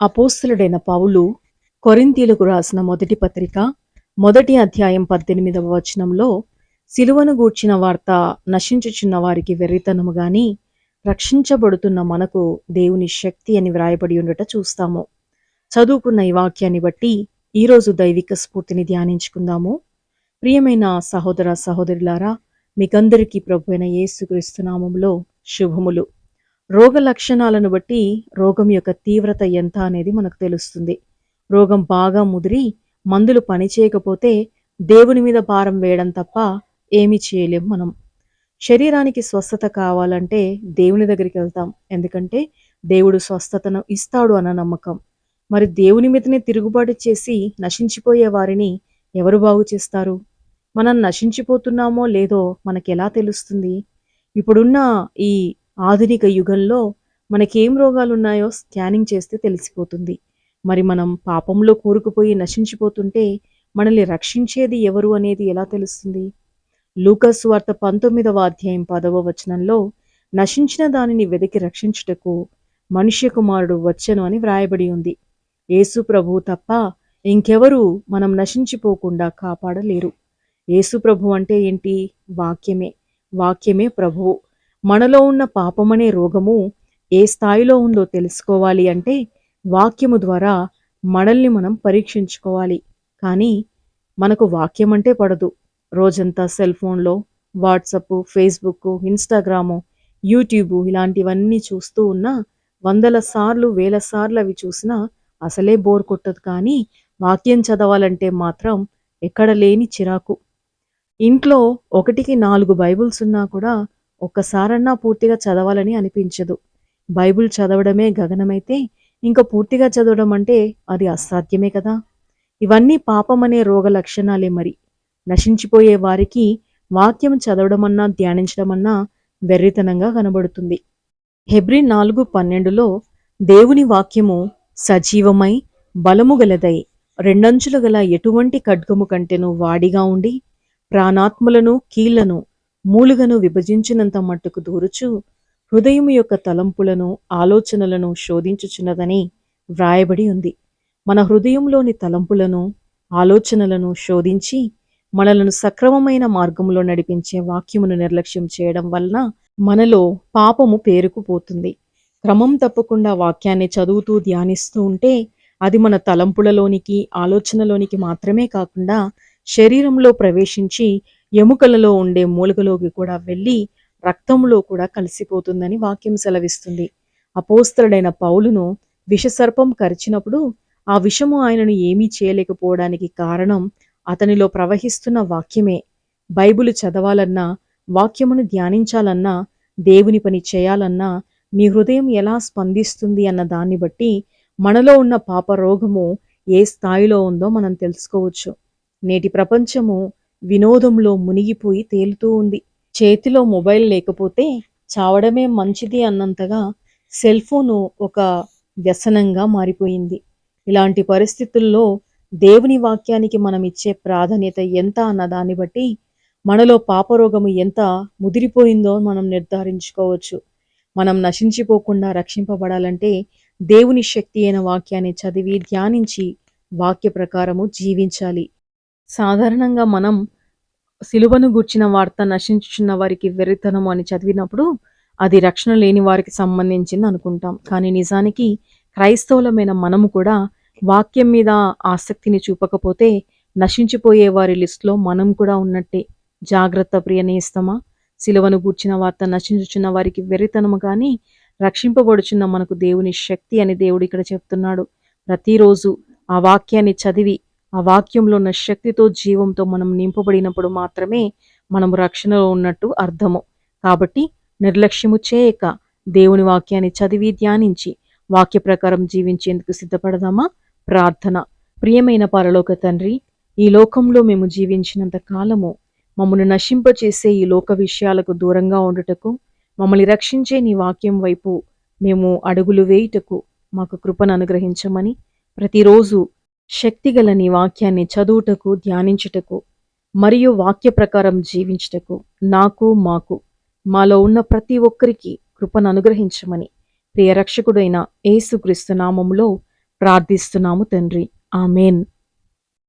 అపోస్తలుడైన పౌలు కొరింథీయులకు రాసిన మొదటి పత్రిక మొదటి అధ్యాయం 18వ వచనంలో సిలువను గూర్చిన వార్త నశించుచున్న వారికి వెర్రితనము గాని రక్షించబడుతున్న మనకు దేవుని శక్తి అని వ్రాయబడి ఉండట చూస్తాము. చదువుకున్న ఈ వాక్యాన్ని బట్టి ఈరోజు దైవిక స్ఫూర్తిని ధ్యానించుకుందాము. ప్రియమైన సహోదర సహోదరులారా, మీకందరికీ ప్రభువైన యేసుక్రీస్తు నామములో శుభములు. రోగ లక్షణాలను బట్టి రోగం యొక్క తీవ్రత ఎంత అనేది మనకు తెలుస్తుంది. రోగం బాగా ముదిరి మందులు పనిచేయకపోతే దేవుని మీద భారం వేయడం తప్ప ఏమీ చేయలేం మనం. శరీరానికి స్వస్థత కావాలంటే దేవుని దగ్గరికి వెళ్తాం, ఎందుకంటే దేవుడు స్వస్థతను ఇస్తాడు అన్న నమ్మకం. మరి దేవుని మీదనే తిరుగుబాటు చేసి నశించిపోయే వారిని ఎవరు బాగు చేస్తారు? మనం నశించిపోతున్నామో లేదో మనకెలా తెలుస్తుంది? ఇప్పుడున్న ఈ ఆధునిక యుగంలో మనకేం రోగాలున్నాయో స్కానింగ్ చేస్తే తెలిసిపోతుంది. మరి మనం పాపంలో కూరుకుపోయి నశించిపోతుంటే మనల్ని రక్షించేది ఎవరు అనేది ఎలా తెలుస్తుంది? లూకాసు సువార్త 19వ అధ్యాయం 10వ వచనంలో నశించిన దానిని వెతికి రక్షించుటకు మనుష్య కుమారుడు వచ్చెను అని వ్రాయబడి ఉంది. యేసు ప్రభువు తప్ప ఇంకెవరు మనం నశించిపోకుండా కాపాడలేరు. యేసు ప్రభు అంటే ఏంటి? వాక్యమే. వాక్యమే ప్రభువు. మనలో ఉన్న పాపమనే రోగము ఏ స్థాయిలో ఉందో తెలుసుకోవాలి అంటే వాక్యము ద్వారా మనల్ని మనం పరీక్షించుకోవాలి. కానీ మనకు వాక్యం అంటే పడదు. రోజంతా సెల్ ఫోన్లో వాట్సప్, ఫేస్బుక్, ఇన్స్టాగ్రాము, యూట్యూబ్ ఇలాంటివన్నీ చూస్తూ ఉన్నా వందల సార్లు వేల సార్లు అవి చూసినా అసలే బోర్ కొట్టదు. కానీ వాక్యం చదవాలంటే మాత్రం ఎక్కడ లేని చిరాకు. ఇంట్లో 1కి 4 బైబిల్స్ ఉన్నా కూడా ఒక్కసారన్నా పూర్తిగా చదవాలని అనిపించదు. బైబిల్ చదవడమే గగనమైతే ఇంకా పూర్తిగా చదవడం అంటే అది అసాధ్యమే కదా. ఇవన్నీ పాపమనే రోగ లక్షణాలే. మరి నశించిపోయే వారికి వాక్యం చదవడమన్నా ధ్యానించడమన్నా వెర్రితనంగా కనబడుతుంది. హెబ్రీ 4:12లో దేవుని వాక్యము సజీవమై బలము గలదై రెండంచులు గల ఎటువంటి ఖడ్గము కంటెను వాడిగా ఉండి ప్రాణాత్మలను కీళ్లను మూలుగను విభజించినంత మట్టుకు దూరుచు హృదయము యొక్క తలంపులను ఆలోచనలను శోధించుచున్నదని వ్రాయబడి ఉంది. మన హృదయంలోని తలంపులను ఆలోచనలను శోధించి మనలను సక్రమమైన మార్గంలో నడిపించే వాక్యమును నిర్లక్ష్యం చేయడం వలన మనలో పాపము పేరుకుపోతుంది. క్రమం తప్పకుండా వాక్యాన్ని చదువుతూ ధ్యానిస్తూ ఉంటే అది మన తలంపులలోనికి ఆలోచనలోనికి మాత్రమే కాకుండా శరీరంలో ప్రవేశించి ఎముకలలో ఉండే మూలుగలోకి కూడా వెళ్ళి రక్తంలో కూడా కలిసిపోతుందని వాక్యం సెలవిస్తుంది. అపోస్తలుడైన పౌలును విషసర్పం కరిచినప్పుడు ఆ విషము ఆయనను ఏమీ చేయలేకపోవడానికి కారణం అతనిలో ప్రవహిస్తున్న వాక్యమే. బైబిలు చదవాలన్నా, వాక్యమును ధ్యానించాలన్నా, దేవుని పని చేయాలన్నా మీ హృదయం ఎలా స్పందిస్తుంది అన్న దాన్ని బట్టి మనలో ఉన్న పాప రోగము ఏ స్థాయిలో ఉందో మనం తెలుసుకోవచ్చు. నేటి ప్రపంచము వినోదంలో మునిగిపోయి తేలుతూ ఉంది. చేతిలో మొబైల్ లేకపోతే చావడమే మంచిది అన్నంతగా సెల్ ఫోను ఒక వ్యసనంగా మారిపోయింది. ఇలాంటి పరిస్థితుల్లో దేవుని వాక్యానికి మనం ఇచ్చే ప్రాధాన్యత ఎంత అన్న దాన్ని బట్టి మనలో పాపరోగము ఎంత ముదిరిపోయిందో మనం నిర్ధారించుకోవచ్చు. మనం నశించిపోకుండా రక్షింపబడాలంటే దేవుని శక్తి అయిన వాక్యాన్ని చదివి ధ్యానించి వాక్య ప్రకారము జీవించాలి. సాధారణంగా మనం సిలువను గూర్చిన వార్త నశించుచున్న వారికి వెర్రితనము అని చదివినప్పుడు అది రక్షణ లేని వారికి సంబంధించింది అనుకుంటాం. కానీ నిజానికి క్రైస్తవులమైన మనము కూడా వాక్యం మీద ఆసక్తిని చూపకపోతే నశించిపోయే వారి లిస్టులో మనం కూడా ఉన్నట్టే. జాగ్రత్త ప్రియ నేస్తమా. సిలువను గూర్చిన వార్త నశించుచున్న వారికి వెర్రితనము కానీ రక్షింపబడుచున్న మనకు దేవుని శక్తి అని దేవుడు ఇక్కడ చెప్తున్నాడు. ప్రతిరోజు ఆ వాక్యాన్ని చదివి ఆ వాక్యంలో ఉన్న శక్తితో జీవంతో మనం నింపబడినప్పుడు మాత్రమే మనము రక్షణలో ఉన్నట్టు అర్థము. కాబట్టి నిర్లక్ష్యము చేయక దేవుని వాక్యాన్ని చదివి ధ్యానించి వాక్య ప్రకారం జీవించేందుకు సిద్ధపడదామా? ప్రార్థన. ప్రియమైన పరలోక తండ్రి, ఈ లోకంలో మేము జీవించినంత కాలము మమ్మల్ని నశింపచేసే ఈ లోక విషయాలకు దూరంగా ఉండుటకు, మమ్మల్ని రక్షించే నీ వాక్యం వైపు మేము అడుగులు వేయుటకు మాకు కృపను అనుగ్రహించమని, ప్రతిరోజు శక్తిగల నీ వాక్యాన్ని చదువుటకు, ధ్యానించుటకు మరియు వాక్య ప్రకారం జీవించుటకు నాకు, మాలో ఉన్న ప్రతి ఒక్కరికి కృపను అనుగ్రహించమని ప్రియ రక్షకుడైన యేసుక్రీస్తు నామములో ప్రార్థిస్తున్నాము తండ్రి. ఆమేన్.